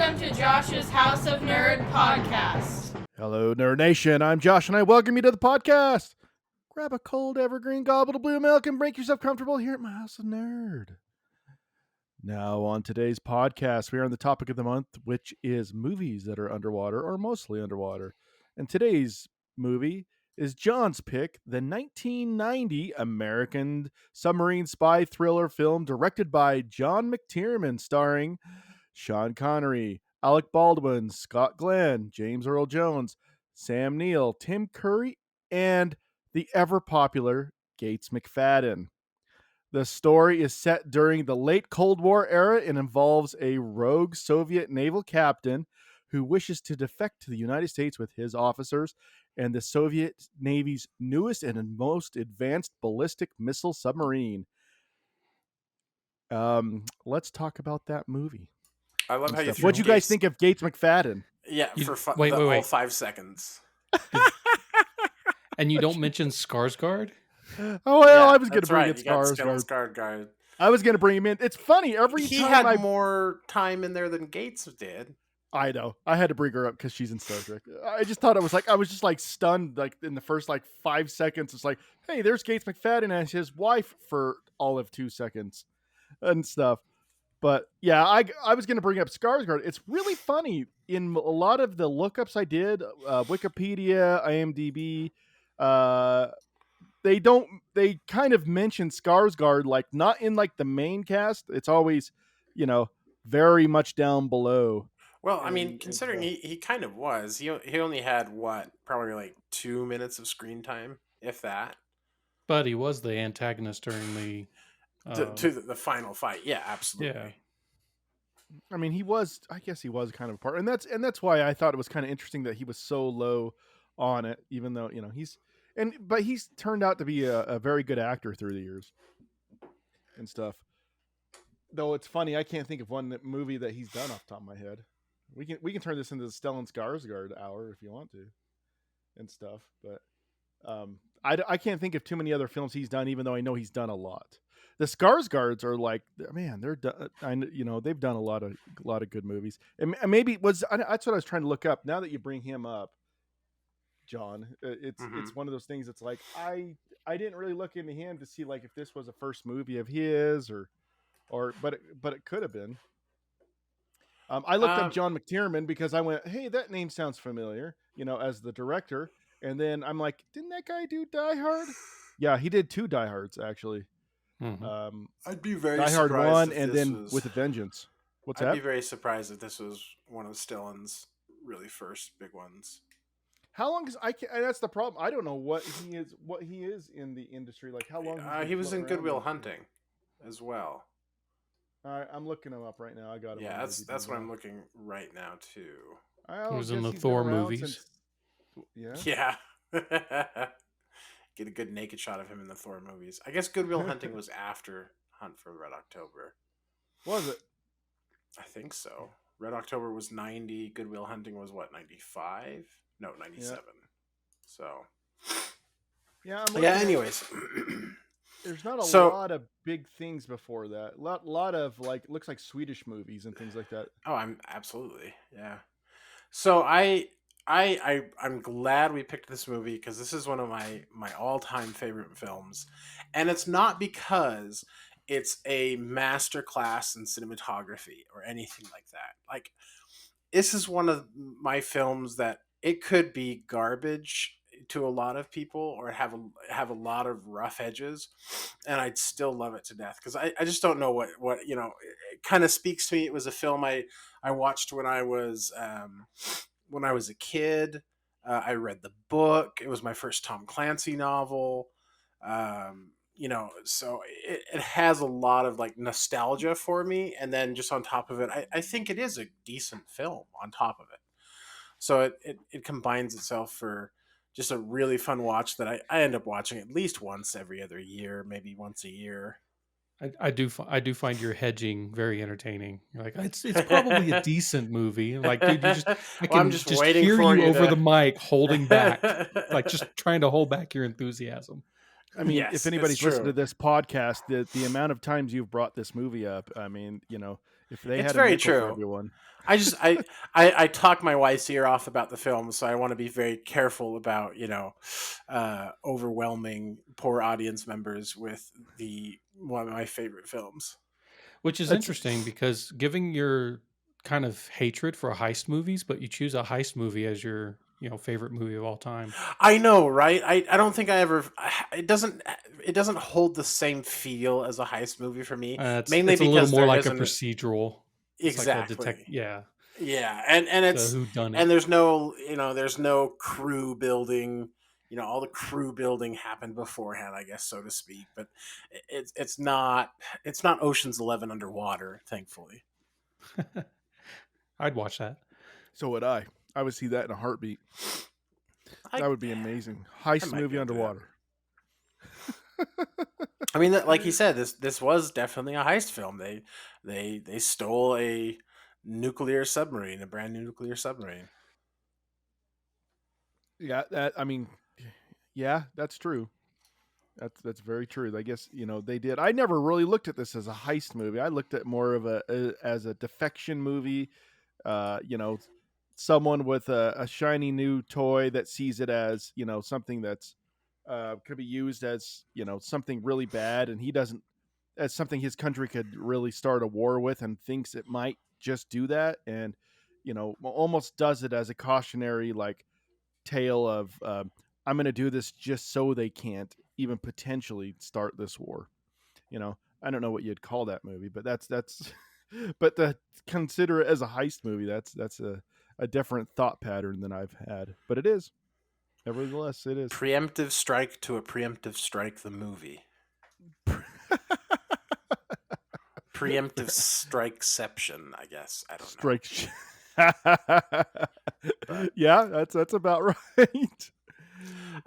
Welcome to Josh's House of Nerd podcast. Hello, Nerd Nation. I'm Josh, and I welcome you to the podcast. Grab a cold evergreen goblet of blue milk and make yourself comfortable here at my House of Nerd. Now, on today's podcast, we are on the topic of the month, which is movies that are underwater or mostly underwater. And today's movie is John's pick, the 1990 American submarine spy thriller film directed by John McTiernan, starring Sean Connery, Alec Baldwin, Scott Glenn, James Earl Jones, Sam Neill, Tim Curry, and the ever-popular Gates McFadden. The story is set during the late Cold War era and involves a rogue Soviet naval captain who wishes to defect to the United States with his officers and the Soviet Navy's newest and most advanced ballistic missile submarine. Let's talk about that movie. I love how you. What'd you guys think of Gates McFadden? Yeah, wait. all 5 seconds. And you don't mention Skarsgard? Oh well, I was going to bring it Skarsgard. I was going to bring him in. It's funny He had more time in there than Gates did. I know. I had to bring her up because she's in Star Trek. I just thought I was just like stunned, like in the first 5 seconds. It's like, hey, there's Gates McFadden and his wife for all of 2 seconds and stuff. But yeah, I was going to bring up Skarsgård. It's really funny in a lot of the lookups I did, Wikipedia, IMDb. They kind of mention Skarsgård, like not in like the main cast. It's always, very much down below. Well, I mean, considering he kind of was, he only had probably like 2 minutes of screen time, if that. But he was the antagonist during the to the final fight. Yeah, absolutely. Yeah. I mean, I guess he was kind of a part, and that's why I thought it was kind of interesting that he was so low on it, even though but he's turned out to be a very good actor through the years and stuff. Though it's funny, I can't think of one movie that he's done off the top of my head. We can turn this into the Stellan Skarsgård hour if you want to, and stuff. But I can't think of too many other films he's done, even though I know he's done a lot. The Skarsgårds are like, man, they're done. They've done a lot of good movies, and maybe that's what I was trying to look up. Now that you bring him up, John, it's one of those things. It's like I didn't really look into him to see like if this was a first movie of his but it could have been. I looked up John McTiernan because I went, hey, that name sounds familiar, as the director. And then I'm like, didn't that guy do Die Hard? Yeah, he did 2 Die Hards actually. Mm-hmm. I'd be very Die Hard surprised 1 and then With a Vengeance. I'd be very surprised if this was one of Stellan's really first big ones. How long is that's the problem. I don't know what he is in the industry. Like how long he was in Good Will Hunting as well. All right, I'm looking him up right now. I got him. Yeah, that's what I'm looking right now too. He was in the Thor movies. Yeah. Get a good naked shot of him in the Thor movies. I guess Good Will Hunting was after Hunt for Red October. Was it? I think so. Red October was 90. Good Will Hunting was what, 95? No, 97. Yeah. So. Yeah, anyways. There's not a lot of big things before that. A lot of looks like Swedish movies and things like that. Oh, I'm absolutely. Yeah. So I'm glad we picked this movie because this is one of my all-time favorite films. And it's not because it's a masterclass in cinematography or anything like that. Like, this is one of my films that it could be garbage to a lot of people or have a lot of rough edges, and I'd still love it to death because I just don't know what it kind of speaks to me. It was a film I watched when I was a kid. I read the book. It was my first Tom Clancy novel. So it has a lot of like nostalgia for me, and then just on top of it, I think it is a decent film on top of it. So it combines itself for just a really fun watch that I end up watching at least once every other year, maybe once a year. I do find your hedging very entertaining. You're like, it's probably a decent movie. Like, dude, I'm just hear you over the mic holding back, like just trying to hold back your enthusiasm. I mean, yes, if anybody's listened to this podcast, the amount of times you've brought this movie up, I mean, If they It's had a very nickel for true. everyone. I talk my wife's ear off about the film, so I want to be very careful about overwhelming poor audience members with one of my favorite films. Which is interesting because giving your kind of hatred for heist movies, but you choose a heist movie as your favorite movie of all time. I know, right? I don't think I ever. It doesn't hold the same feel as a heist movie for me. Mainly it's a because little more there like a isn't procedural. It's exactly. like Yeah, and it's whodunit. and there's no crew building. All the crew building happened beforehand, I guess, so to speak. But it's not Ocean's 11 underwater, thankfully. I'd watch that. So would I. I would see that in a heartbeat. That would be amazing. Heist movie underwater. I mean, like you said, this was definitely a heist film. They stole a nuclear submarine, a brand new nuclear submarine. Yeah, that's true. That's very true. I guess they did. I never really looked at this as a heist movie. I looked at more of as a defection movie. Someone with a shiny new toy that sees it as something that's could be used as something really bad, and he doesn't as something his country could really start a war with, and thinks it might just do that, and almost does it as a cautionary tale of I'm going to do this just so they can't even potentially start this war. I don't know what you'd call that movie, but that's but to consider it as a heist movie, that's a different thought pattern than I've had, but it is. Nevertheless, it is. Preemptive Strike to a Preemptive Strike the movie. Preemptive Strikeception, I guess. I don't know. Yeah, that's about right.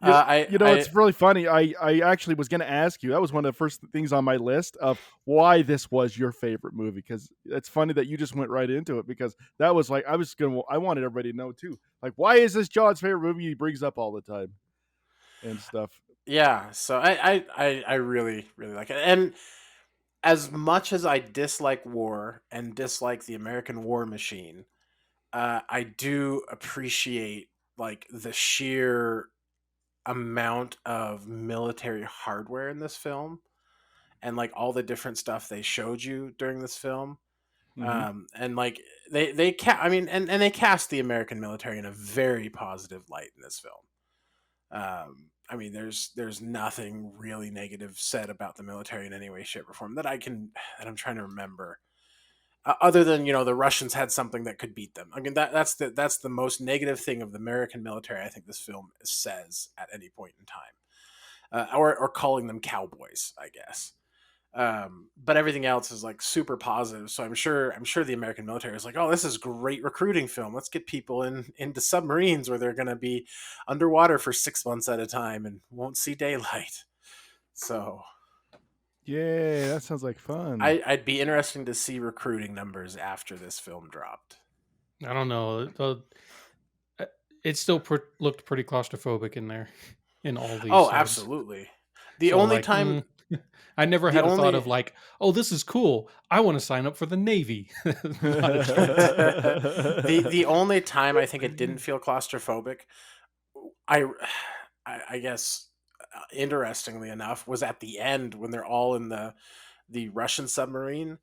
It's really funny. I actually was going to ask you. That was one of the first things on my list of why this was your favorite movie, because it's funny that you just went right into it, because that was I wanted everybody to know too. Like, why is this John's favorite movie? He brings up all the time and stuff. Yeah, so I really, really like it. And as much as I dislike war and dislike the American war machine, I do appreciate the sheer amount of military hardware in this film, and all the different stuff they showed you during this film. And they cast the American military in a very positive light in this film. I mean, there's nothing really negative said about the military in any way, shape, or form that I'm trying to remember. Other than the Russians had something that could beat them. I mean, that's the most negative thing of the American military I think this film says at any point in time, or calling them cowboys, I guess. But everything else is super positive. So I'm sure the American military is oh, this is great recruiting film. Let's get people into submarines where they're going to be underwater for 6 months at a time and won't see daylight. So. Yeah, that sounds like fun. I'd be interesting to see recruiting numbers after this film dropped. I don't know. It still looked pretty claustrophobic in there, in all these. Oh, scenes. Absolutely. The only time I never had a thought of oh, this is cool. I want to sign up for the Navy. The only time I think it didn't feel claustrophobic, I guess, interestingly enough, was at the end when they're all in the Russian submarine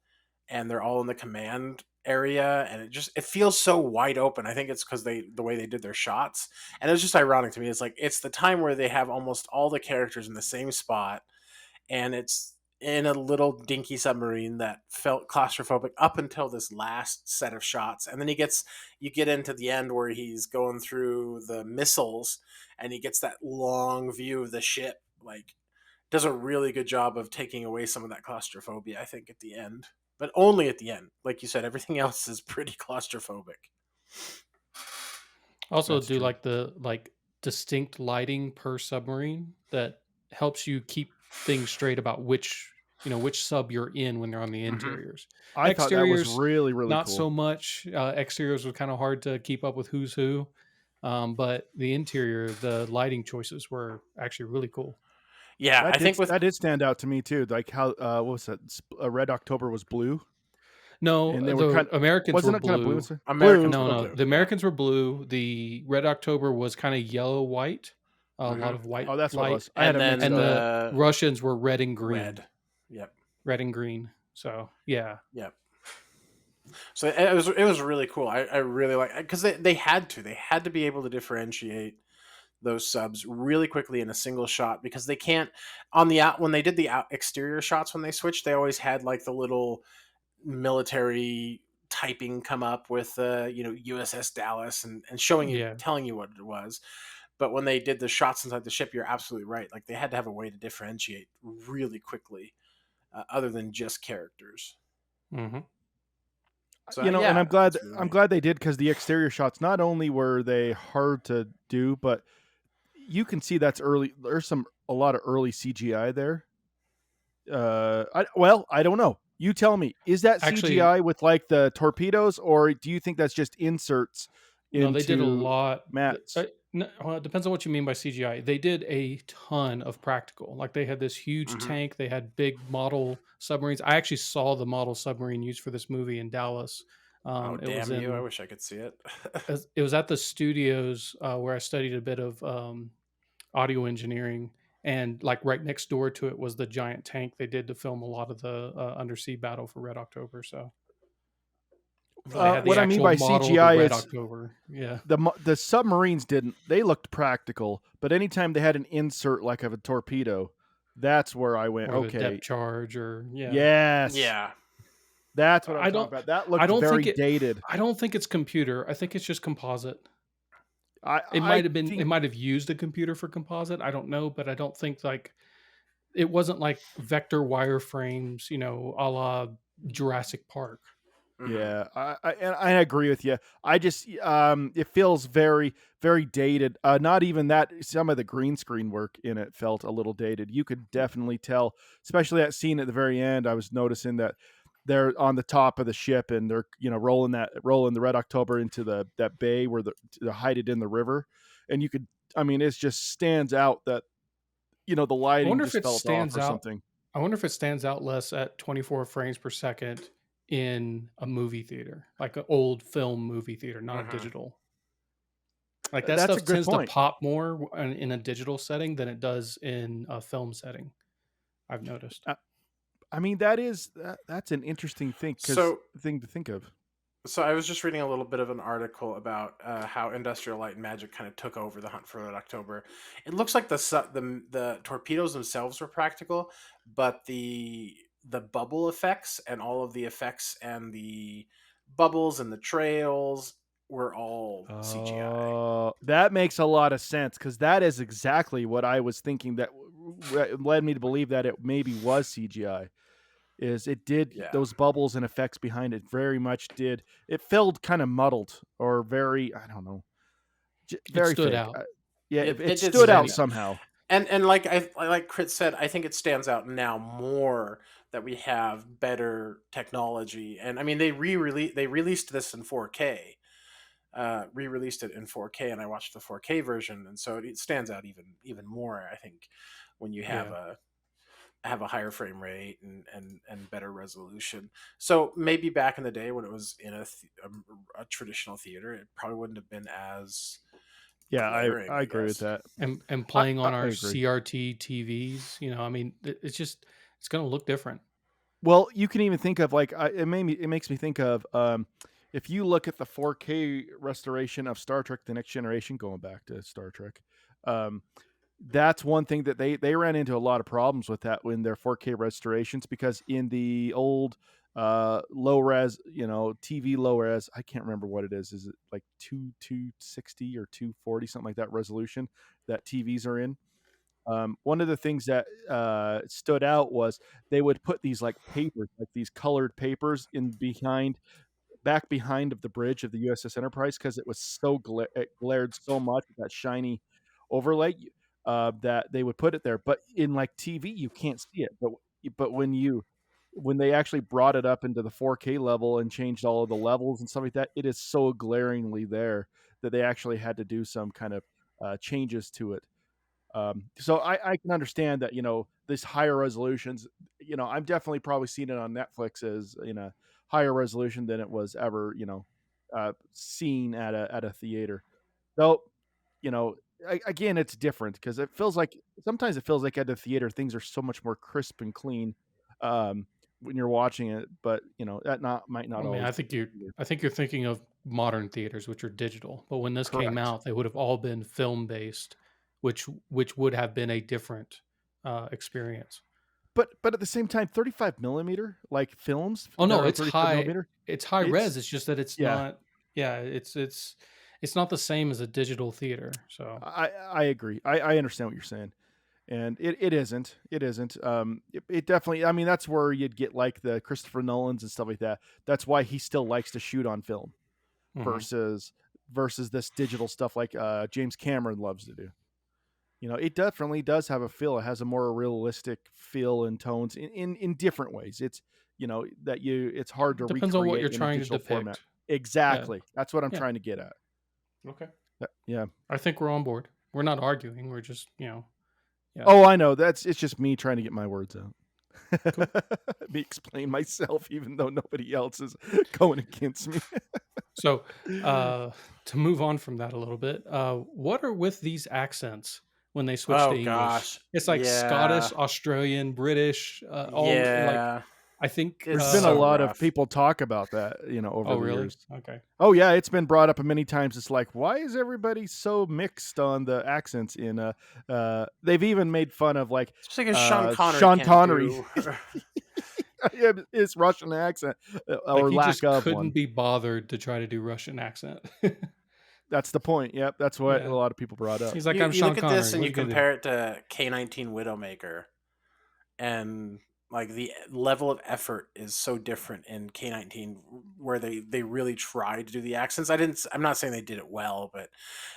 and they're all in the command area, and it feels so wide open. I think it's because the way they did their shots, and it's just ironic to me. It's it's the time where they have almost all the characters in the same spot, and it's in a little dinky submarine that felt claustrophobic up until this last set of shots, and then you get into the end where he's going through the missiles and he gets that long view of the ship. Does a really good job of taking away some of that claustrophobia, I think, at the end, but only at the end. Like you said, everything else is pretty claustrophobic. Also, that's do true. The distinct lighting per submarine that helps you keep things straight about which sub you're in when they're on the interiors. I thought that was really, really not cool. so much. Exteriors was kind of hard to keep up with who's who, but the interior, the lighting choices were actually really cool. Yeah, that did stand out to me too. Like how what was that? Red October was blue. No, and they were the Americans were wasn't it kind of blue? blue. And stuff? Americans Blue. were No, blue. the Americans were blue. The Red October was kind of yellow white, a lot of white Oh, that's what it light, was. I had And it mixed then and up. the Russians were red and green. red. Yep. Red and green. So yeah, Yep. So it was really cool. I really like, because they had to be able to differentiate those subs really quickly in a single shot, because they can't on the out when they did the exterior shots, when they switched, they always had like the little military typing come up with USS Dallas and showing you, telling you what it was. But when they did the shots inside the ship, you're absolutely right. Like, they had to have a way to differentiate really quickly, other than just characters. mm-hmm. So, and I'm glad they did, because the exterior shots, not only were they hard to do, but you can see that's early. There's a lot of early CGI there. I don't know. You tell me. Is that CGI with like the torpedoes, or do you think that's just inserts? No, they did a lot. Mats. Well, it depends on what you mean by CGI. They did a ton of practical. Like, they had this huge tank. They had big model submarines. I actually saw the model submarine used for this movie in Dallas. Oh, damn you! I wish I could see it. It was at the studios where I studied a bit of audio engineering, and like right next door to it was the giant tank they did to film a lot of the undersea battle for Red October. So what I mean by CGI is October. Yeah, the submarines didn't. They looked practical, but anytime they had an insert like of a torpedo, that's where I went. Or okay, the depth charge, or yes, yeah. That's what I'm talking about. That looked very dated. I don't think it's computer. I think it's just composite. It might have used a computer for composite. I don't know, but I don't think it wasn't like vector wireframes, a la Jurassic Park. Yeah, I agree with you. I just it feels very, very dated. Not even that. Some of the green screen work in it felt a little dated. You could definitely tell, especially that scene at the very end. I was noticing that they're on the top of the ship and they're rolling the Red October into that bay where they hide it in the river, and you could. I mean, it just stands out that the lighting just felt off or something. I wonder if it stands out less at 24 frames per second in a movie theater, like an old film movie theater, not a digital. Like that stuff tends to pop more in a digital setting than it does in a film setting, I've noticed. I mean, that's an interesting thing to think of. So I was just reading a little bit of an article about how Industrial Light and Magic kind of took over the Hunt for Red October. It looks like the torpedoes themselves were practical, but the bubble effects and all of the effects and the bubbles and the trails were all CGI. That makes a lot of sense, because that is exactly what I was thinking. That led me to believe that it maybe was CGI. Is it did those bubbles and effects behind it very much did. It felt kind of muddled or very, I don't know. Very it stood fake. out. It stood out somehow. And like Chris said, I think it stands out now more that we have better technology. And I mean, they released this in 4K. Re-released it in 4K, and I watched the 4K version, and so it stands out even more, I think, when you have a higher frame rate and better resolution. So maybe back in the day when it was in a traditional theater, it probably wouldn't have been as glaring, I agree with that. And playing on our CRT TVs, I mean, it's going to look different. Well, you can even think of it makes me think of if you look at the 4K restoration of Star Trek: The Next Generation, going back to Star Trek, that's one thing that they ran into a lot of problems with that in their 4K restorations, because in the old low res, TV low res, I can't remember what it is. Is it like 260 or 240, something like that resolution that TVs are in? One of the things that stood out was they would put these like papers, like these colored papers back behind of the bridge of the USS Enterprise, because it was so it glared so much with that shiny overlay that they would put it there. But in like TV, you can't see it. But when they actually brought it up into the 4K level and changed all of the levels and stuff like that, it is so glaringly there that they actually had to do some kind of changes to it. So I can understand that, this higher resolutions, I'm definitely probably seeing it on Netflix as higher resolution than it was ever, seen at a theater. Though, again, it's different because sometimes it feels like at the theater things are so much more crisp and clean when you're watching it, but that might not I mean, always. I think you're thinking of modern theaters, which are digital. But when this came Correct. out, they would have all been film based, which would have been a different experience. But at the same time, 35 millimeter like films. Oh no, that are it's 35 high. millimeter, It's high res. It's just that it's yeah. not. Yeah, it's not the same as a digital theater. So I agree. I understand what you're saying, and it isn't. It isn't. It definitely. I mean, that's where you'd get like the Christopher Nolans and stuff like that. That's why he still likes to shoot on film versus this digital stuff like James Cameron loves to do. It definitely does have a feel. It has a more realistic feel and tones in different ways. It's it's hard to depends on what you're recreate in a trying to digital depict. format. Exactly. Yeah. That's what I'm trying to get at. Okay. Yeah. I think we're on board. We're not arguing. We're just, Yeah. Oh, I know. It's just me trying to get my words out. Cool. Me explain myself, even though nobody else is going against me. So, to move on from that a little bit, what are with these accents when they switch to English? Gosh. It's like Scottish, Australian, British, all like. I think there's been a lot of people talk about that, over the years. Okay. Oh yeah, it's been brought up many times. It's like, why is everybody so mixed on the accents in they've even made fun of like Sean Connery. His Russian accent or he lack just of couldn't one. be bothered to try to do Russian accent. That's the point. Yep, that's what a lot of people brought up. He's like, I'm Sean look Connery. At this and you compare it to K-19 Widowmaker, and like the level of effort is so different in K-19, where they really tried to do the accents. I'm not saying they did it well, but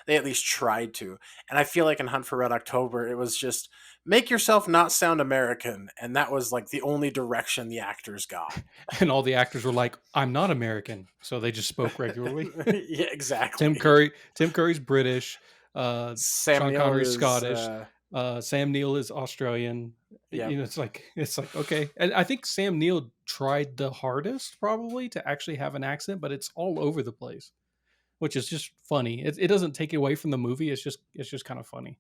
they at least tried to. And I feel like in Hunt for Red October, it was just make yourself not sound American, and that was like the only direction the actors got. And all the actors were like, I'm not American, so they just spoke regularly. Yeah, exactly. Tim Curry's British. Sean Connery's Scottish. Sam Neill is Australian. Yep. It's like okay. And I think Sam Neill tried the hardest probably to actually have an accent, but it's all over the place, which is just funny. It doesn't take away from the movie. It's just kind of funny.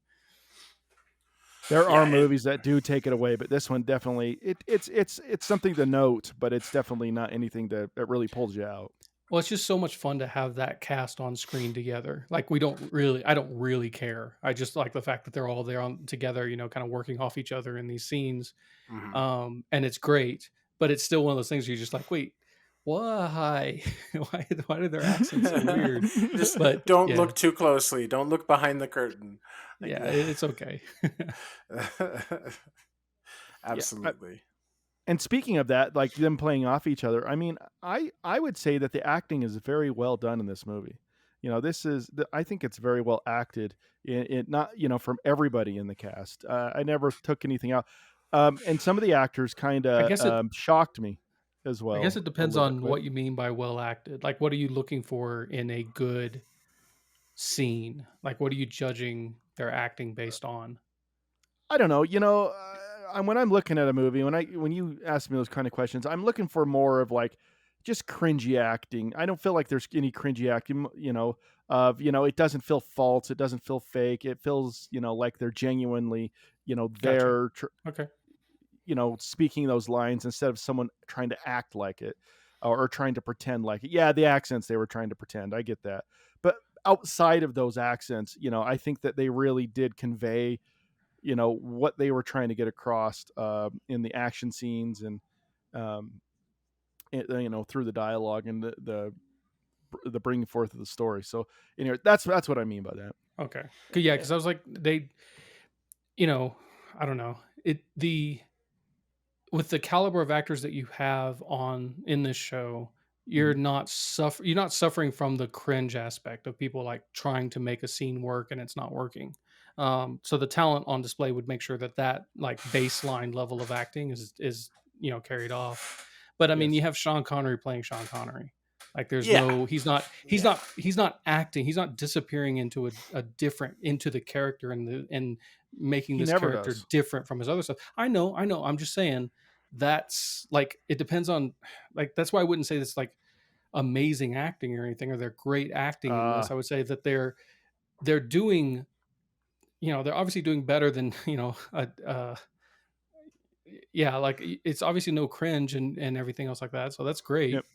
There are movies that do take it away, but this one definitely it's something to note, but it's definitely not anything that really pulls you out. Well, it's just so much fun to have that cast on screen together. Like I don't really care. I just like the fact that they're all there together, kind of working off each other in these scenes. Mm-hmm. And it's great, but it's still one of those things where you're just like, wait, why? why are their accents so weird? But don't look too closely. Don't look behind the curtain. Like, it's okay. Absolutely. And speaking of that, like them playing off each other, I mean, I would say that the acting is very well done in this movie. I think it's very well acted. It not from everybody in the cast. I never took anything out, and some of the actors kind of shocked me as well. I guess it depends on what you mean by well acted. Like, what are you looking for in a good scene? Like, what are you judging their acting based on? I don't know. When I'm looking at a movie, when you ask me those kind of questions, I'm looking for more of like just cringy acting. I don't feel like there's any cringy acting, it doesn't feel false. It doesn't feel fake. It feels, like they're genuinely, they're, speaking those lines instead of someone trying to act like it or trying to pretend like it. Yeah, the accents, they were trying to pretend. I get that. But outside of those accents, I think that they really did convey what they were trying to get across in the action scenes and through the dialogue and the bringing forth of the story. So anyway, that's what I mean by that. Okay. Yeah, because I was like, they, I don't know, with the caliber of actors that you have in this show, you're not suffering from the cringe aspect of people like trying to make a scene work and it's not working. So the talent on display would make sure that like baseline level of acting is carried off. But I mean, you have Sean Connery playing Sean Connery. Like there's he's not acting. He's not disappearing into into the character and making this character different from his other stuff. I know. I'm just saying that's like, it depends on, like, that's why I wouldn't say this like amazing acting or anything, or they're great acting in this. I would say that they're doing, they're obviously doing better than, yeah, like it's obviously no cringe and everything else like that. So that's great. Yep.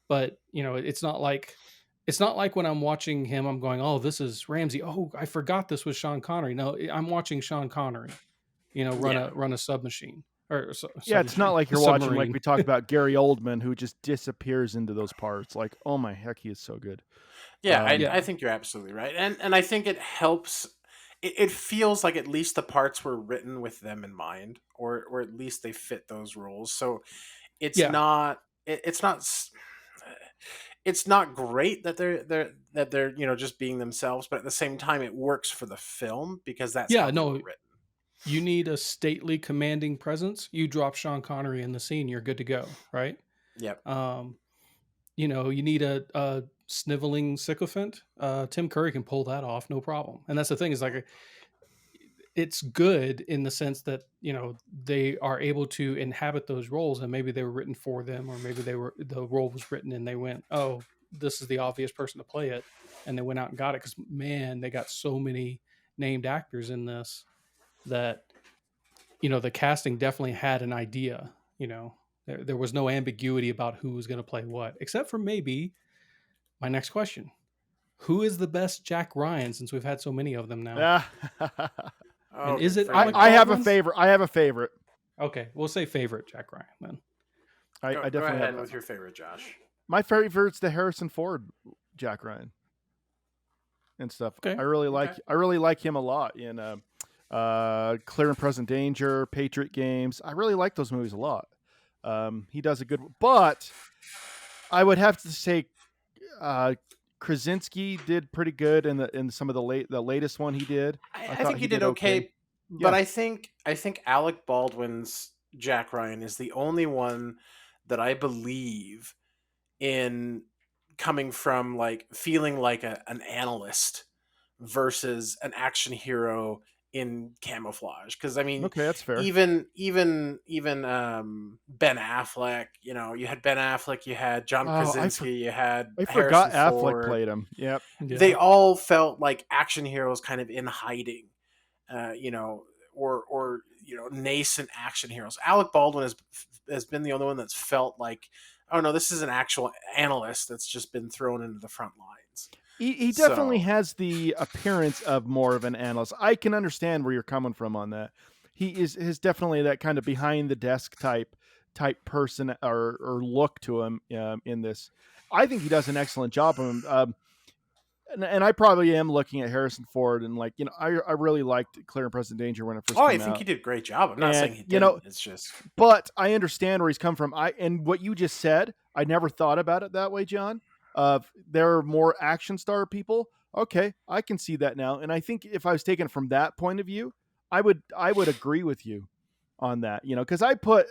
But it's not like when I'm watching him, I'm going, oh, this is Ramsey. Oh, I forgot this was Sean Connery. No, I'm watching Sean Connery, run a submachine Yeah, it's not like you're watching, like submarine. we talked about, Gary Oldman, who just disappears into those parts. Like, oh my heck, he is so good. Yeah, I think you're absolutely right, and I think it helps. It feels like at least the parts were written with them in mind, or at least they fit those roles. So it's Yeah. not it's not great that they're just being themselves, but at the same time it works for the film because that's how they were written. You need a stately, commanding presence. You drop Sean Connery in the scene, you're good to go, right? Yep. You need a sniveling sycophant. Tim Curry can pull that off, no problem. And that's the thing, is like, it's good in the sense that they are able to inhabit those roles, and maybe they were written for them, or maybe the role was written and they went, oh, this is the obvious person to play it, and they went out and got it, because man, they got so many named actors in this that the casting definitely had an idea. There was no ambiguity about who was going to play what, except for maybe my next question: who is the best Jack Ryan, since we've had so many of them now? And is it Alec I have a Baldwin? favorite. I have a favorite. Okay, we'll say favorite Jack Ryan then. I definitely go ahead have with your favorite, Josh. My favorite's the Harrison Ford Jack Ryan and stuff. Okay. I really like him a lot in Clear and Present Danger, Patriot Games. I really like those movies a lot. He does a good, but I would have to say Krasinski did pretty good in some of the latest one he did. I think he did okay. But I think Alec Baldwin's Jack Ryan is the only one that I believe in coming from, like, feeling like an analyst versus an action hero in camouflage. Because I mean, okay, that's fair. Even Ben Affleck, you had Ben Affleck, you had John Krasinski, you had I forgot Harrison Ford. Affleck played him. Yep. Yeah. They all felt like action heroes kind of in hiding, or nascent action heroes. Alec Baldwin has been the only one that's felt like, oh no, this is an actual analyst that's just been thrown into the front lines. He definitely has the appearance of more of an analyst. I can understand where you're coming from on that. He is definitely that kind of behind the desk type person or look to him in this. I think he does an excellent job of him. And I probably am looking at Harrison Ford and, like, I really liked Clear and Present Danger when it first came out. I think he did a great job. I'm not saying he didn't. It's just, but I understand where he's come from. And what you just said, I never thought about it that way, John. There are more action star people. Okay, I can see that now. And I think if I was taken from that point of view, I would agree with you on that. Because I put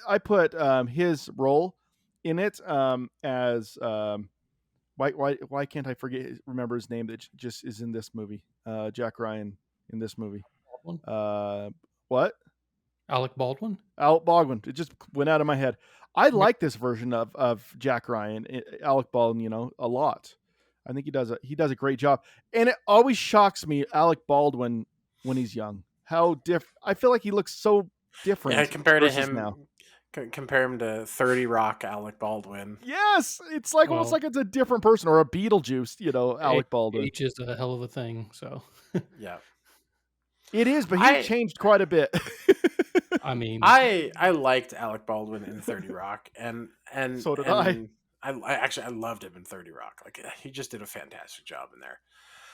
his role in it as why can't I remember his name that just is in this movie? Jack Ryan in this movie. What? Alec Baldwin? Alec Baldwin. It just went out of my head. I like this version of Jack Ryan, Alec Baldwin, a lot. I think he does a great job. And it always shocks me, Alec Baldwin, when he's young. How different. I feel like he looks so different. Yeah, compare him to 30 Rock Alec Baldwin. Yes, it's like almost like it's a different person, or a Beetlejuice, Alec Baldwin. Age is a hell of a thing, so. Yeah. It is, but he changed quite a bit. I mean, I liked Alec Baldwin in 30 Rock, and so did I. I loved him in 30 Rock. Like, he just did a fantastic job in there.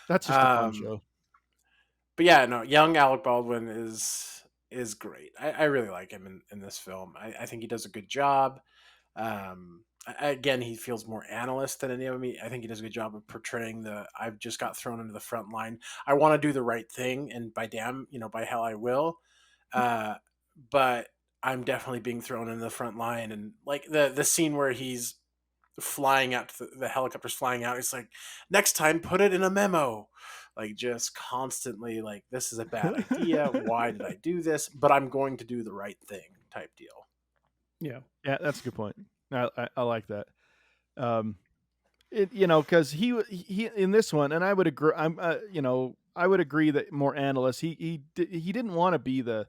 That's just a fun show. But yeah, no, young Alec Baldwin is great. I really like him in this film. I think he does a good job. Again, he feels more analyst than any of me. I think he does a good job of portraying I've just got thrown into the front line. I want to do the right thing, and by hell I will. But I'm definitely being thrown into the front line, and like the scene where he's flying out, the helicopter's flying out. It's like, next time, put it in a memo. Like, just constantly like, this is a bad idea. Why did I do this? But I'm going to do the right thing type deal. Yeah. Yeah, that's a good point. I like that. Because he in this one, and I would agree. I would agree that more analysts. He didn't want to be the.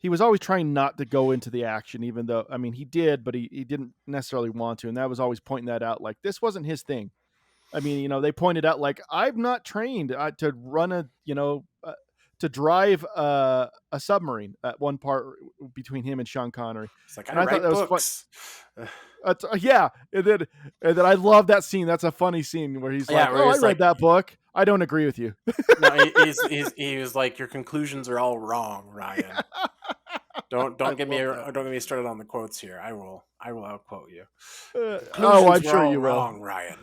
He was always trying not to go into the action, even though he did, but he didn't necessarily want to, and that was always pointing that out. Like this wasn't his thing. They pointed out like I'm not trained to run to drive a submarine at one part between him and Sean Connery. It's like, and I thought write that was books. Yeah, and then I love that scene. That's a funny scene where he's like, "Oh, I read that book. I don't agree with you." No, he was like, "Your conclusions are all wrong, Ryan." Don't get me started on the quotes here. I will outquote you. I'm sure you will. Wrong, Ryan.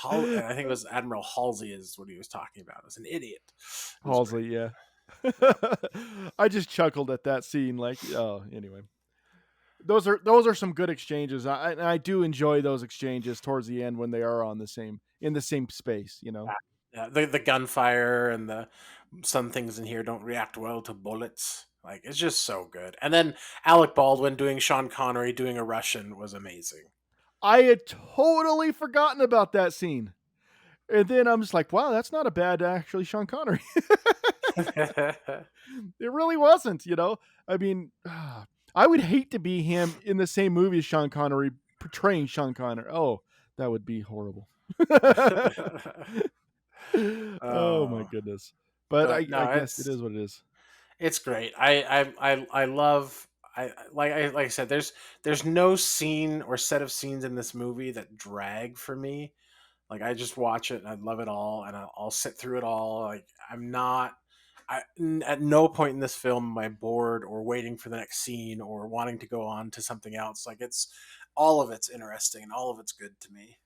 I think it was Admiral Halsey is what he was talking about. It was an idiot. Halsey, yeah. I just chuckled at that scene. Like, anyway. Those are some good exchanges. I do enjoy those exchanges towards the end when they are in the same space. Yeah, the gunfire and some things in here don't react well to bullets. Like it's just so good. And then Alec Baldwin doing Sean Connery doing a Russian was amazing. I had totally forgotten about that scene, and then I'm just like, wow, that's not a bad actually Sean Connery. It really wasn't. I would hate to be him in the same movie as Sean Connery, portraying Sean Connery. Oh, that would be horrible. Oh my goodness! But I guess it is what it is. It's great. I love. Like I said, there's no scene or set of scenes in this movie that drag for me. Like I just watch it and I love it all, and I'll sit through it all. Like at no point in this film am I bored or waiting for the next scene or wanting to go on to something else. Like all of it's interesting and all of it's good to me.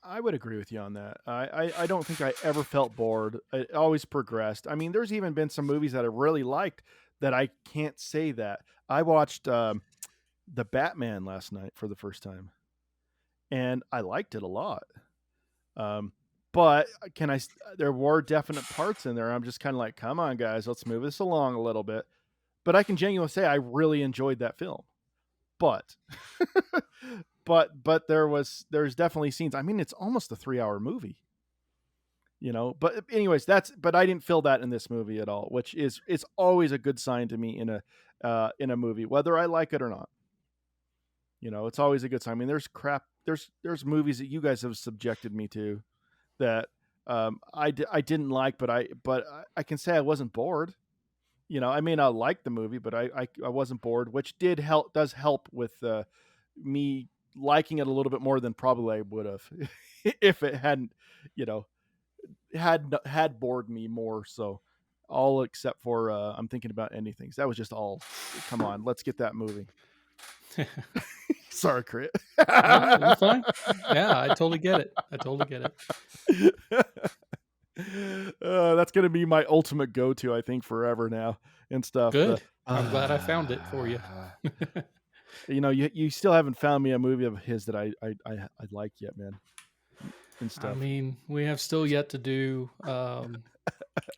I would agree with you on that. I don't think I ever felt bored. It always progressed. There's even been some movies that I really liked that I can't say that. I watched The Batman last night for the first time, and I liked it a lot. But there were definite parts in there. I'm just kind of like, come on, guys, let's move this along a little bit. But I can genuinely say I really enjoyed that film. But, but there's definitely scenes. It's almost a 3-hour movie, but anyways, but I didn't feel that in this movie at all, which it's always a good sign to me in a movie, whether I like it or not. It's always a good sign. There's movies that you guys have subjected me to that I didn't like, but I can say I wasn't bored. I may not like the movie, but I wasn't bored, which does help with me liking it a little bit more than probably I would have if it hadn't, had bored me more. So all except for I'm thinking about ending things. That was just all. Come on, let's get that moving. Sorry, Crit. No, you're fine. Yeah, I totally get it. That's gonna be my ultimate go-to, I think, forever now and stuff. Good. I'm glad I found it for you. You still haven't found me a movie of his that I like yet, man. And stuff. We have still yet to do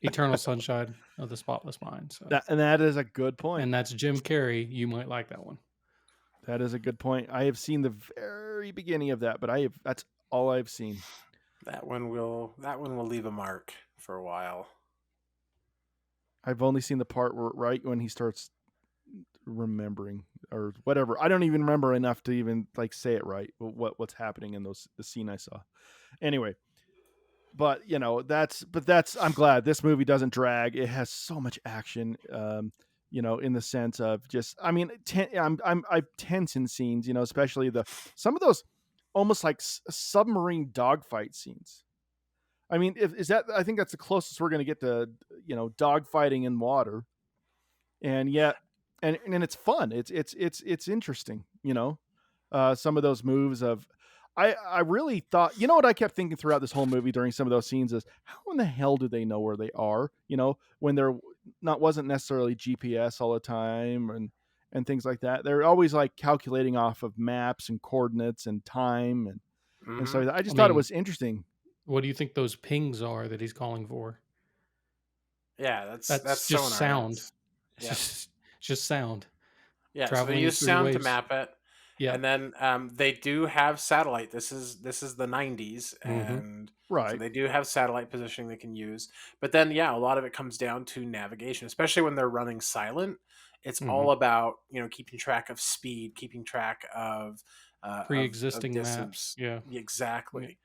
Eternal Sunshine of the Spotless Mind. So. That is a good point. And that's Jim Carrey. You might like that one. That is a good point. I have seen the very beginning of that, but that's all I've seen. That one will leave a mark for a while. I've only seen the part right when he starts remembering or whatever. I don't even remember enough to even say it right. What's happening in the scene I saw. Anyway, but I'm glad this movie doesn't drag. It has so much action. In the sense of just, I'm tense in scenes, especially some of those almost like submarine dogfight scenes. I think that's the closest we're going to get to, dogfighting in water. And yet, and it's fun. It's interesting, some of those moves of, I really thought, what I kept thinking throughout this whole movie during some of those scenes is how in the hell do they know where they are? When they're wasn't necessarily GPS all the time and things like that. They're always calculating off of maps and coordinates and time. And so I just thought it was interesting. What do you think those pings are that he's calling for? Yeah, that's just sound. Yeah. just sound. Yeah, so they Traveling use through sound to waves. map it. Yeah. And then they do have satellite. This is the 90s, Mm-hmm. and so Right. they do have satellite positioning they can use. But then, yeah, a lot of it comes down to navigation, especially when they're running silent. It's Mm-hmm. all about keeping track of speed, keeping track of Pre-existing distance. maps. Yeah. Exactly.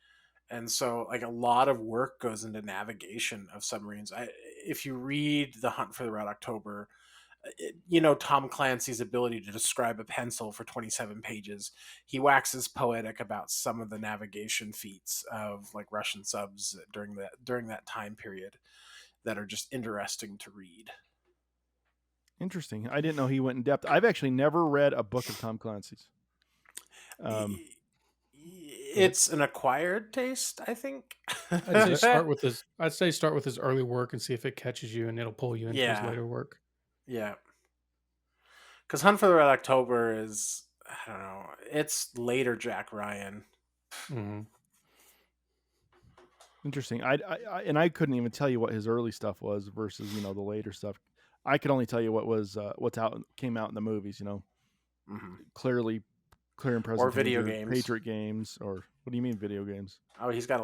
And so, like, a lot of work goes into navigation of submarines. If you read The Hunt for the Red October, Tom Clancy's ability to describe a pencil for 27 pages. He waxes poetic about some of the navigation feats of like Russian subs during that time period that are just interesting to read. Interesting. I didn't know he went in depth. I've actually never read a book of Tom Clancy's. It's an acquired taste, I think. I'd say start with his early work and see if it catches you, and it'll pull you into his later work. Yeah. Because Hunt for the Red October is, I don't know, it's later Jack Ryan. Mm-hmm. Interesting. I couldn't even tell you what his early stuff was versus the later stuff. I could only tell you what was came out in the movies. Mm-hmm. Clear and present. Or video games, Patriot games, or what do you mean video games? Oh, he's got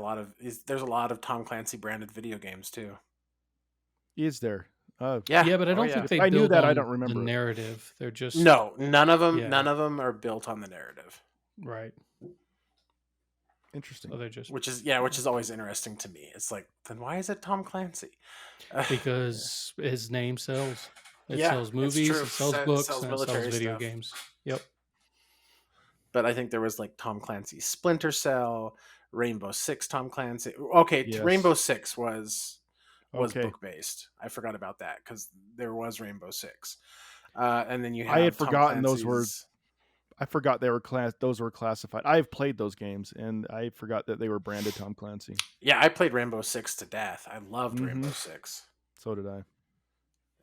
there's a lot of Tom Clancy branded video games too. Is there? Yeah, but I don't think they. I knew that. I don't the remember narrative. They're just none of them. Yeah. None of them are built on the narrative. Right. Interesting. So they're just which is always interesting to me. It's like, then why is it Tom Clancy? Because his name sells. It sells movies, it sells books, and it sells video games. Yep. But I think there was like Tom Clancy's Splinter Cell, Rainbow Six, Tom Clancy. Okay, yes. Rainbow Six was book based. I forgot about that because there was Rainbow Six, and then you have. I had Tom forgotten Clancy's... those words. I forgot those were classified. I've played those games, and I forgot that they were branded Tom Clancy. Yeah, I played Rainbow Six to death. I loved Rainbow Six. So did I.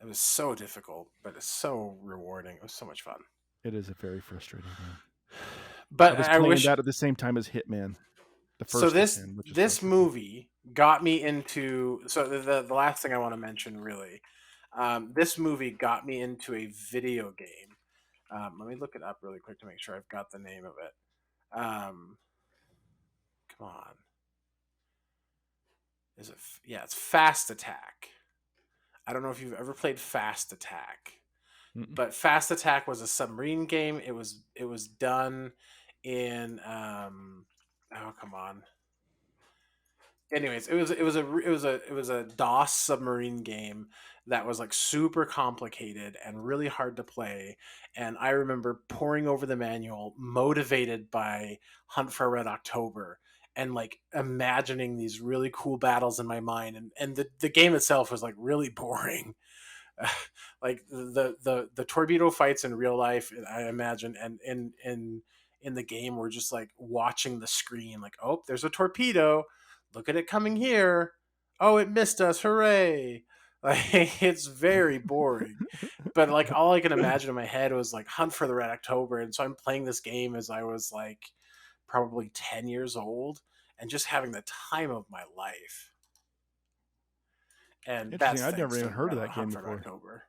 It was so difficult, but it's so rewarding. It was so much fun. It is a very frustrating game. But I was playing that at the same time as Hitman. This movie got me into. So the last thing I want to mention, really, this movie got me into a video game. Let me look it up really quick to make sure I've got the name of it. Come on. It's Fast Attack. I don't know if you've ever played Fast Attack. Mm-mm. But Fast Attack was a submarine game. It was done in come on. Anyways, it was a DOS submarine game that was like super complicated and really hard to play. And I remember poring over the manual, motivated by Hunt for Red October, and like imagining these really cool battles in my mind. And the game itself was like really boring. Like the torpedo fights in real life, I imagine, and in the game, we're just like watching the screen, like, oh, there's a torpedo. Look at it coming here. Oh, it missed us. Hooray. Like, it's very boring. But like all I can imagine in my head was like Hunt for the Red October. And so I'm playing this game as I was like probably 10 years old and just having the time of my life. And that's I'd never even heard of that game Hunt before. October.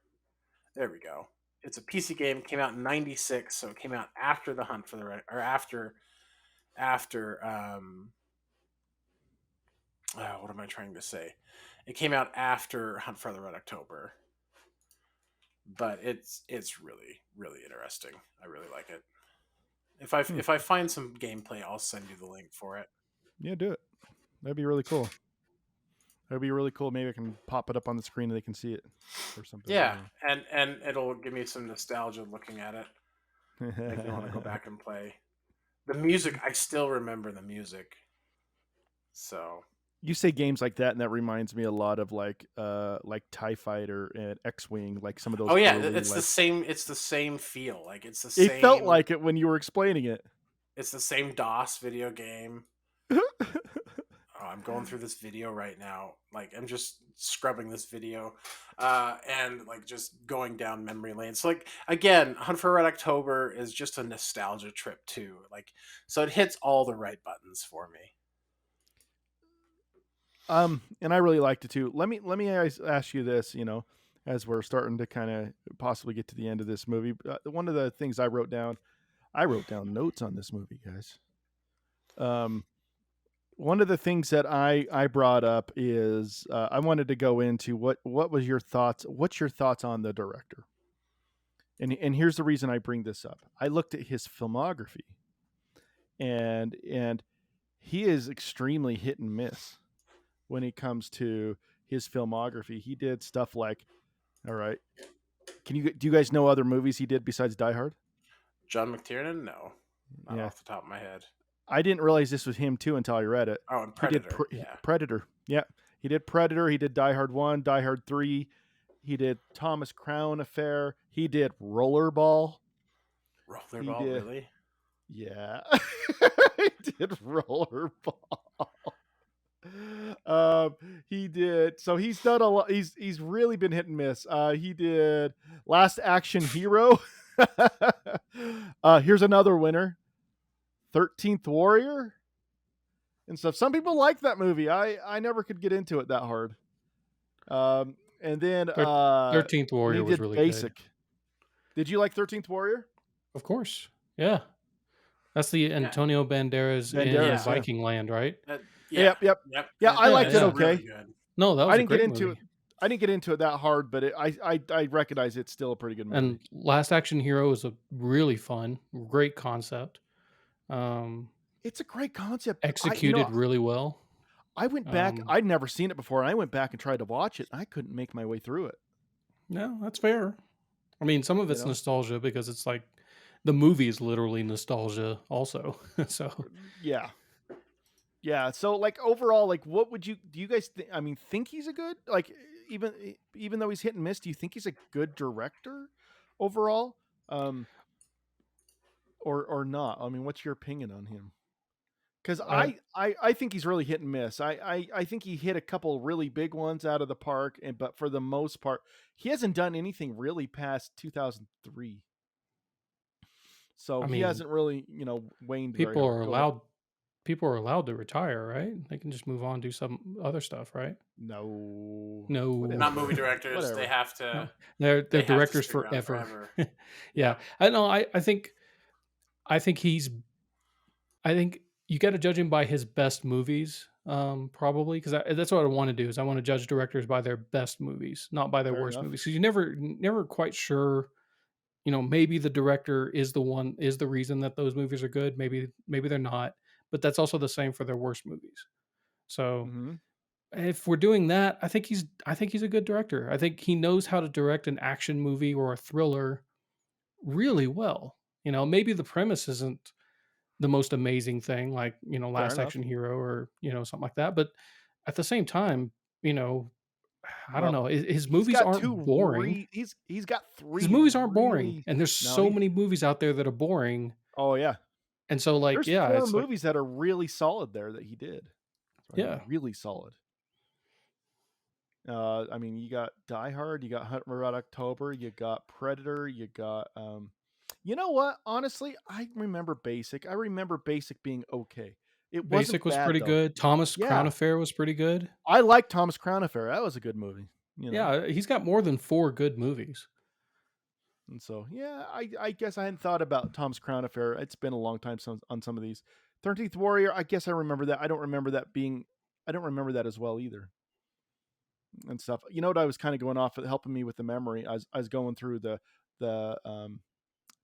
There we go. It's a PC game. It came out in 96, so it came out after the Hunt for the Red, or after what am I trying to say? It came out after Hunt for the Red October, but it's really, really interesting. I really like it. If I find some gameplay, I'll send you the link for it. Yeah, do it. That'd be really cool. That'd be really cool. Maybe I can pop it up on the screen and they can see it or something. Yeah, and it'll give me some nostalgia looking at it. If you want to go back and play. The music, I still remember the music. So you say games like that, and that reminds me a lot of like TIE Fighter and X-Wing, like some of those. Oh yeah, it's like, the same. It's the same feel. Like it's the same. It felt like it when you were explaining it. It's the same DOS video game. I'm going through this video right now. Like I'm just scrubbing this video, and like just going down memory lane. So like again, Hunt for Red October is just a nostalgia trip too. Like so, it hits all the right buttons for me. And I really liked it too. Let me ask you this. as we're starting to kind of possibly get to the end of this movie. One of the things I wrote down notes on this movie, guys. One of the things that I brought up is I wanted to go into what was your thoughts? What's your thoughts on the director? And here's the reason I bring this up. I looked at his filmography, and he is extremely hit and miss when it comes to his filmography. He did stuff like, all right, do you guys know other movies he did besides Die Hard? John McTiernan? No, not off the top of my head. I didn't realize this was him too until I read it. Oh, and Predator. He did Predator. Yeah, he did Predator. He did Die Hard 1, Die Hard 3. He did Thomas Crown Affair. He did Rollerball. Really? Yeah. He did Rollerball. He did. So he's done a lot. He's really been hit and miss. He did Last Action Hero. Here's another winner. 13th Warrior and stuff. Some people like that movie. I never could get into it that hard. And then 13th Warrior was really basic. Good. Did you like 13th Warrior? Of course. Yeah. That's the Antonio Banderas in Viking Land, right? Yep. Yeah, I liked it okay. Really no, that was a great movie. I didn't get into it that hard, but I recognize it's still a pretty good movie. And Last Action Hero is a really fun, great concept. It's a great concept. Executed really well. I went back. I'd never seen it before. And I went back and tried to watch it. I couldn't make my way through it. No, that's fair. I mean, some of it's nostalgia because it's like the movie is literally nostalgia also. So yeah. So like overall, like what would do you guys think he's a good, like even though he's hit and miss, do you think he's a good director overall? Or not? I mean, what's your opinion on him? Because I think he's really hit and miss. I think he hit a couple really big ones out of the park, but for the most part, he hasn't done anything really past 2003. So he hasn't really, waned. People are allowed to retire, right? They can just move on, do some other stuff, right? No, not movie directors. Whatever. They have to. No. They're directors forever. Yeah, I know. I think you got to judge him by his best movies, probably, because that's what I want to do. Is I want to judge directors by their best movies, not by their worst movies. Because you never quite sure. Maybe the director is the reason that those movies are good. Maybe they're not. But that's also the same for their worst movies. So if we're doing that, I think he's a good director. I think he knows how to direct an action movie or a thriller really well. Maybe the premise isn't the most amazing thing, like, Last Action Hero or, something like that. But at the same time, I don't know. His movies aren't boring. He's got three. His movies aren't boring. And there's so many movies out there that are boring. Oh, yeah. And so, like, there's 4 movies that are really solid there that he did. Really solid. You got Die Hard, you got Hunt for Red October, you got Predator, you got you know what? Honestly, I remember Basic. I remember Basic being okay. Basic was pretty good. Thomas Crown Affair was pretty good. I like Thomas Crown Affair. That was a good movie. Yeah, he's got more than 4 good movies. And so, I guess I hadn't thought about Thomas Crown Affair. It's been a long time on some of these. 13th Warrior, I guess I remember that. I don't remember that as well either. And stuff. You know what I was kind of going off, helping me with the memory. I was going through the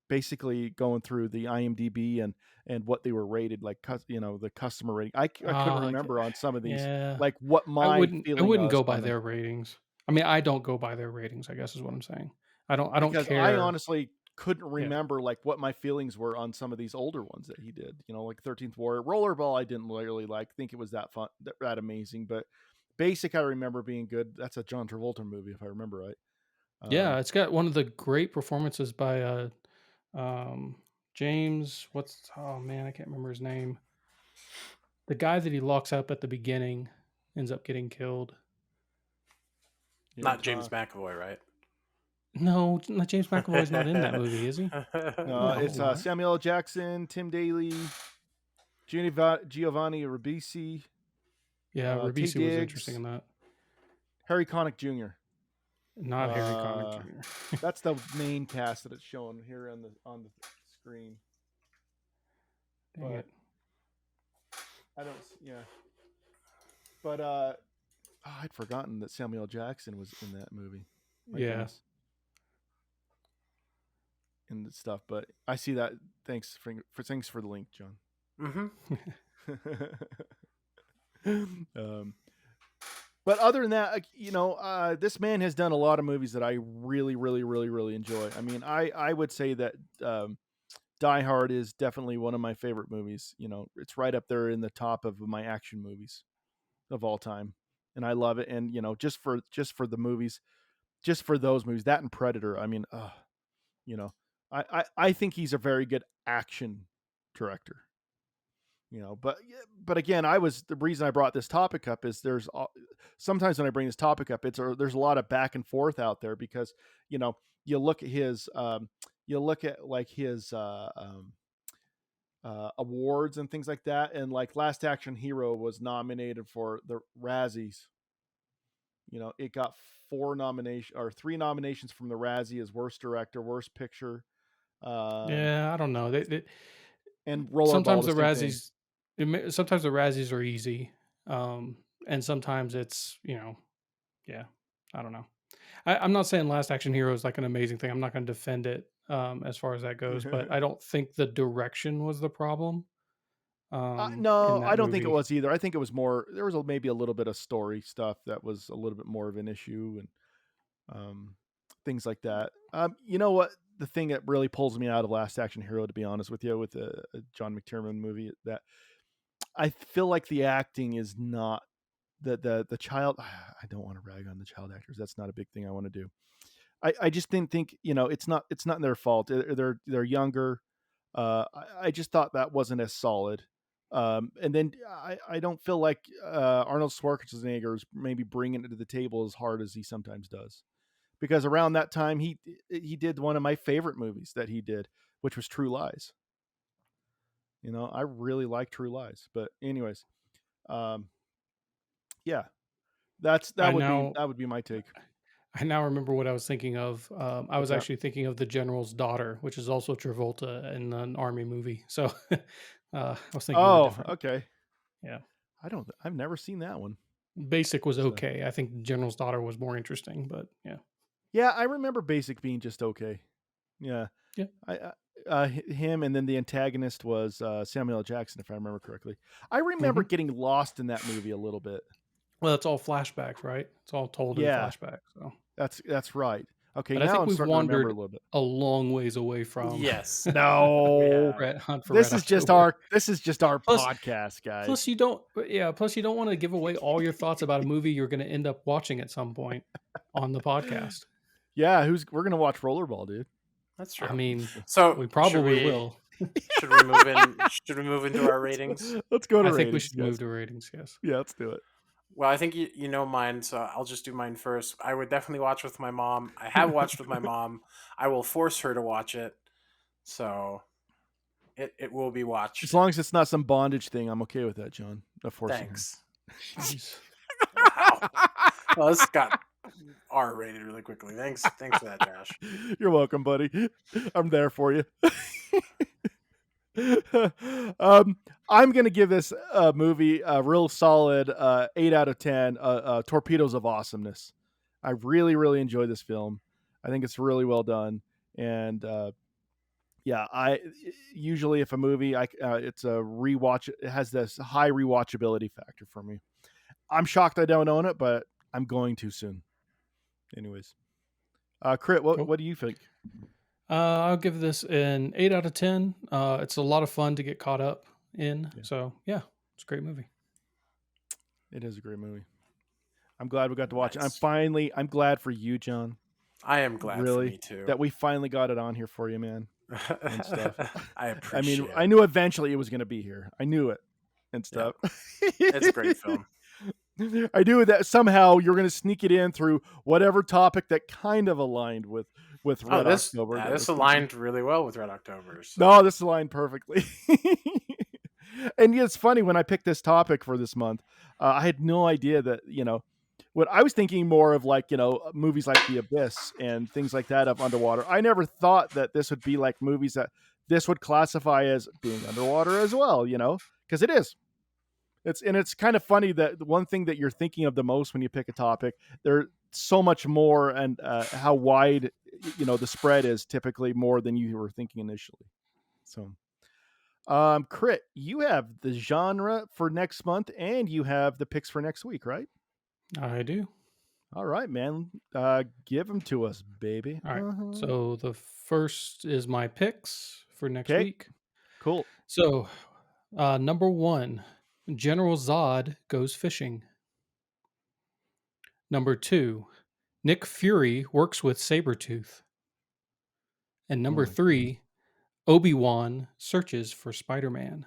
basically going through the IMDb and what they were rated, like, the customer rating. I couldn't remember on some of these, like what my feeling was. I wouldn't go by their ratings. I mean, I don't go by their ratings, I guess is what I'm saying. I don't care. I honestly couldn't remember like what my feelings were on some of these older ones that he did. Like 13th Warrior, Rollerball, I didn't really think it was that fun, that amazing. But Basic, I remember being good. That's a John Travolta movie, if I remember right. Yeah, it's got one of the great performances by James. Oh man, I can't remember his name. The guy that he locks up at the beginning ends up getting killed. Not James McAvoy, right? No, James McAvoy's not in that movie, is he? No, it's Samuel L. Jackson, Tim Daly, Giovanni Ribisi. Yeah, Ribisi was interesting in that. Harry Connick Jr. Not Harry Connick Jr. That's the main cast that it's showing here on the screen. Dang it. I don't. Yeah. But I'd forgotten that Samuel L. Jackson was in that movie. My goodness. And the stuff, but I see that. Thanks for the link, John. But other than that, this man has done a lot of movies that I really, really, really, really enjoy. I mean, I would say that Die Hard is definitely one of my favorite movies. It's right up there in the top of my action movies of all time, and I love it. And just for the movies, just for those movies, that and Predator. I mean, I think he's a very good action director. But again, the reason I brought this topic up is there's sometimes when I bring this topic up, there's a lot of back and forth out there because you look at his awards and things like that, and like Last Action Hero was nominated for the Razzies. It got 3 nominations from the Razzie as worst director, worst picture. I don't know. And Rollerball. Sometimes the Razzies are easy, and sometimes it's I don't know. I'm not saying Last Action Hero is like an amazing thing. I'm not going to defend it as far as that goes, but I don't think the direction was the problem. No, I don't think it was either. I think it was more. There was maybe a little bit of story stuff that was a little bit more of an issue and things like that. You know what? The thing that really pulls me out of Last Action Hero, to be honest with you, with a John McTiernan movie, that I feel like the acting is not the child. I don't want to rag on the child actors. That's not a big thing I want to do. I just didn't think it's not their fault. They're younger. I just thought that wasn't as solid. And then I don't feel like Arnold Schwarzenegger is maybe bringing it to the table as hard as he sometimes does. Because around that time, he did one of my favorite movies that he did, which was True Lies. I really like True Lies. But anyways, yeah, that would be my take. I now remember what I was thinking of. I was actually thinking of The General's Daughter, which is also Travolta in an army movie. So I was thinking. Oh, okay. Yeah, I've never seen that one. Basic was okay. I think General's Daughter was more interesting, but yeah. Yeah, I remember Basic being just okay. Yeah. Him, and then the antagonist was Samuel L. Jackson, if I remember correctly. I remember getting lost in that movie a little bit. Well, it's all flashbacks, right? It's all told in flashback. So that's right. Okay, but now I think we've wandered a little bit, a long ways away from. Yes. No. Hunt for this Red is just our podcast, guys. Plus, you don't want to give away all your thoughts about a movie you're going to end up watching at some point on the podcast. Yeah, we're going to watch Rollerball, dude. That's true. I mean, so we probably will. Should we move in? Should we move into our ratings? Let's go to ratings. I think we should move to ratings. Yes. Yeah, let's do it. Well, I think you know mine, so I'll just do mine first. I would definitely watch with my mom. I have watched with my mom. I will force her to watch it. So it will be watched. As long as it's not some bondage thing, I'm okay with that, John. Thanks. Wow. Well, this got R-rated really quickly. Thanks for that, Josh. You're welcome, buddy. I'm there for you. I'm gonna give this movie a real solid 8 out of 10. Torpedoes of Awesomeness. I really, really enjoy this film. I think it's really well done, and I usually if a movie it's a rewatch. It has this high rewatchability factor for me. I'm shocked I don't own it, but I'm going to soon. Anyways, Crit, what do you think? I'll give this an 8 out of 10. It's a lot of fun to get caught up in. Yeah. So yeah, it's a great movie. It is a great movie. I'm glad we got to watch it. I'm glad for you, John. I am glad for me too. That we finally got it on here for you, man. And stuff. I appreciate it. I knew eventually it was going to be here. I knew it and stuff. Yeah. It's a great film. I knew that somehow you're going to sneak it in through whatever topic that kind of aligned with Red October. Yeah, this aligned really well with Red October. So. No, this aligned perfectly. And it's funny, when I picked this topic for this month, I had no idea that, what I was thinking more of, like, movies like The Abyss and things like that of underwater. I never thought that this would be like movies that this would classify as being underwater as well, because it is. It's kind of funny that the one thing that you're thinking of the most when you pick a topic, there's so much more, and how wide, the spread is typically more than you were thinking initially. So, Crit, you have the genre for next month, and you have the picks for next week, right? I do. All right, man. Give them to us, baby. All right. So the first is my picks for next week. Cool. So, number 1, General Zod goes fishing. Number 2, Nick Fury works with Sabretooth. And number 3, Obi-Wan searches for Spider-Man.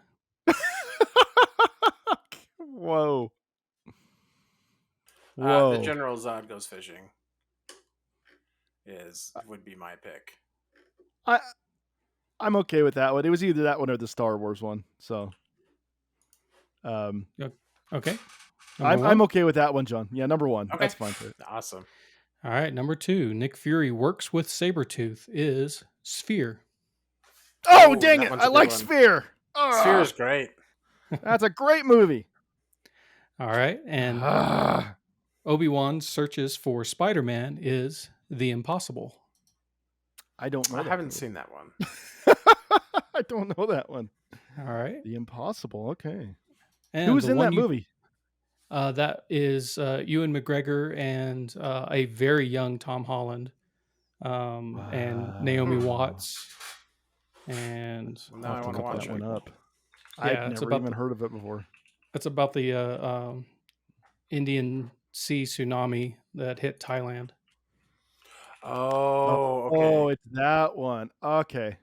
Whoa. The General Zod goes fishing would be my pick. I'm okay with that one. It was either that one or the Star Wars one. So, okay. I'm okay with that one, John. Yeah, number 1. Okay. That's fine for it. Awesome. All right, number 2, Nick Fury works with Sabretooth is Sphere. Oh, dang it. I like Sphere. Sphere is great. That's a great movie. All right, and Obi-Wan searches for Spider-Man is The Impossible. I don't know. I haven't seen that one. I don't know that one. All right. The Impossible. Okay. And who's in that movie? That is Ewan McGregor and a very young Tom Holland, and Naomi Watts. And now I want to watch that one up. Yeah, I've never even heard of it before. It's about the Indian Sea tsunami that hit Thailand. Oh, okay. Oh, it's that one. Okay.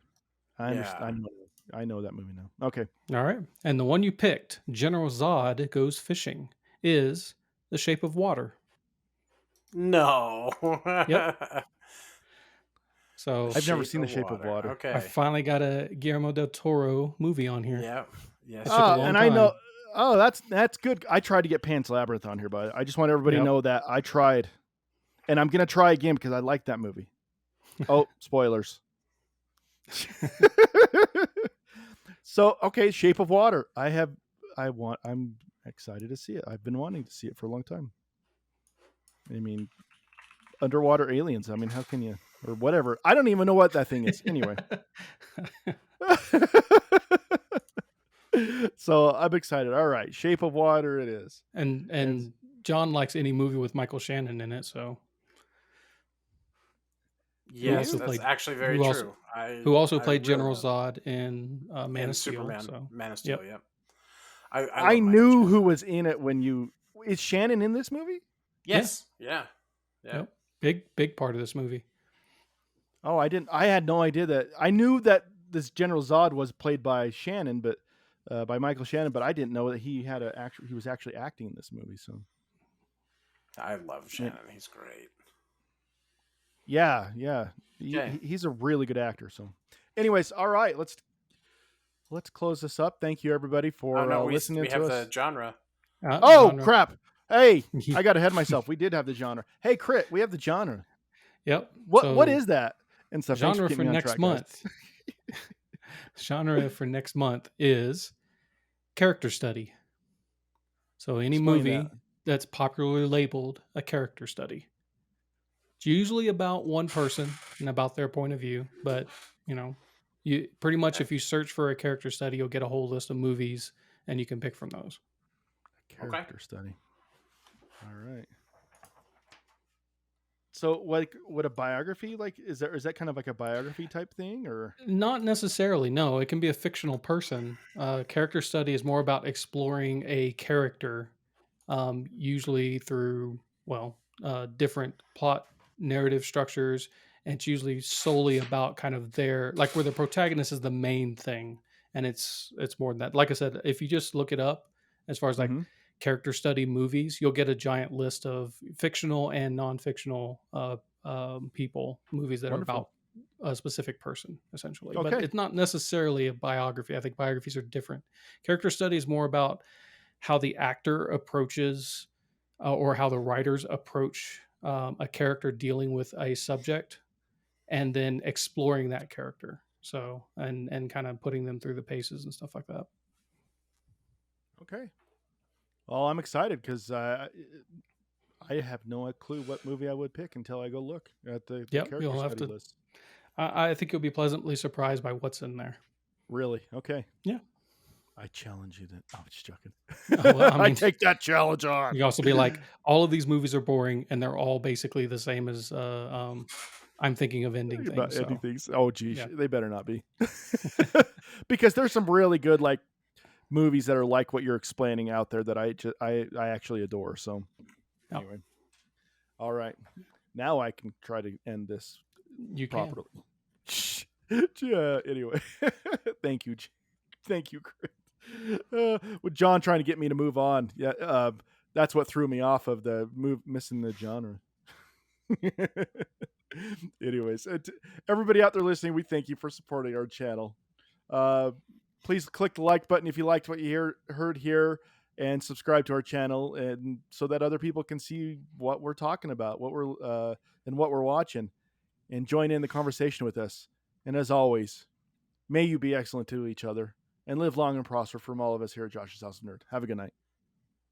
I understand. I know that movie now. Okay. All right. And the one you picked, General Zod Goes Fishing, is The Shape of Water. No. Yep. So I've never seen The Shape of Water. Okay. I finally got a Guillermo del Toro movie on here. Yeah. Yes. I know. Oh, that's good. I tried to get Pan's Labyrinth on here, but I just want everybody to know that I tried. And I'm going to try again because I like that movie. Oh, spoilers. So, okay, Shape of Water. I'm excited to see it. I've been wanting to see it for a long time. I mean, underwater aliens. I mean, how can you, or whatever. I don't even know what that thing is. Anyway. So I'm excited. All right, Shape of Water it is. And John likes any movie with Michael Shannon in it, so. Yes, that's actually very true. Who also played General Zod in Man of Steel. Superman. So. Man of Steel, yep. I knew who was in it when you... Is Shannon in this movie? Yes. Yeah. Yep. Big part of this movie. Oh, I had no idea that. I knew that this General Zod was played by Shannon, but by Michael Shannon, but I didn't know that he was actually acting in this movie. So I love Shannon. He's great. Yeah. He's a really good actor. So, anyways, all right, let's close this up. Thank you, everybody, for listening to us. We have the genre. Genre. Crap! Hey, I got ahead of myself. We did have the genre. Hey, Crit, we have the genre. Yep. What is that? And stuff. Genre for next month. Genre for next month is character study. So any movie that's popularly labeled a character study. It's usually about one person and about their point of view, but you pretty much if you search for a character study, you'll get a whole list of movies and you can pick from those. Character study. All right. So, what a biography is that kind of like a biography type thing, or not necessarily? No, it can be a fictional person. Character study is more about exploring a character, usually through different plot narrative structures, and it's usually solely about kind of where the protagonist is the main thing, and it's more than that. Like I said, if you just look it up, as far as character study movies, you'll get a giant list of fictional and non-fictional movies that are about a specific person, essentially. Okay. But it's not necessarily a biography. I think biographies are different. Character study is more about how the actor approaches or how the writers approach a character dealing with a subject, and then exploring that character. So, and kind of putting them through the paces and stuff like that. Okay. Well, I'm excited because I have no clue what movie I would pick until I go look at the character you'll have study to, list. I think you'll be pleasantly surprised by what's in there. Really? Okay. Yeah. I challenge you then. Oh, I'm just joking. Oh, well, I mean, I take that challenge on. You also be like, all of these movies are boring, and they're all basically the same as I'm thinking of ending things. About ending things. Oh, geez, Yeah. they better not be. Because there's some really good like movies that are like what you're explaining out there that I actually adore. So anyway, all right, now I can try to end this properly. Anyway, thank you, Chris. With John trying to get me to move on, that's what threw me off of the missing the genre. Anyways, everybody out there listening, we thank you for supporting our channel. Please click the like button if you liked what you heard here, and subscribe to our channel, and so that other people can see what we're talking about, what we're watching, and join in the conversation with us. And as always, may you be excellent to each other and live long and prosper from all of us here at Josh's House of Nerd. Have a good night.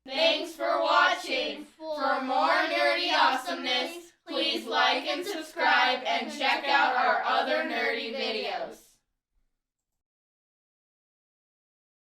Thanks for watching. For more nerdy awesomeness, please like and subscribe and check out our other nerdy videos.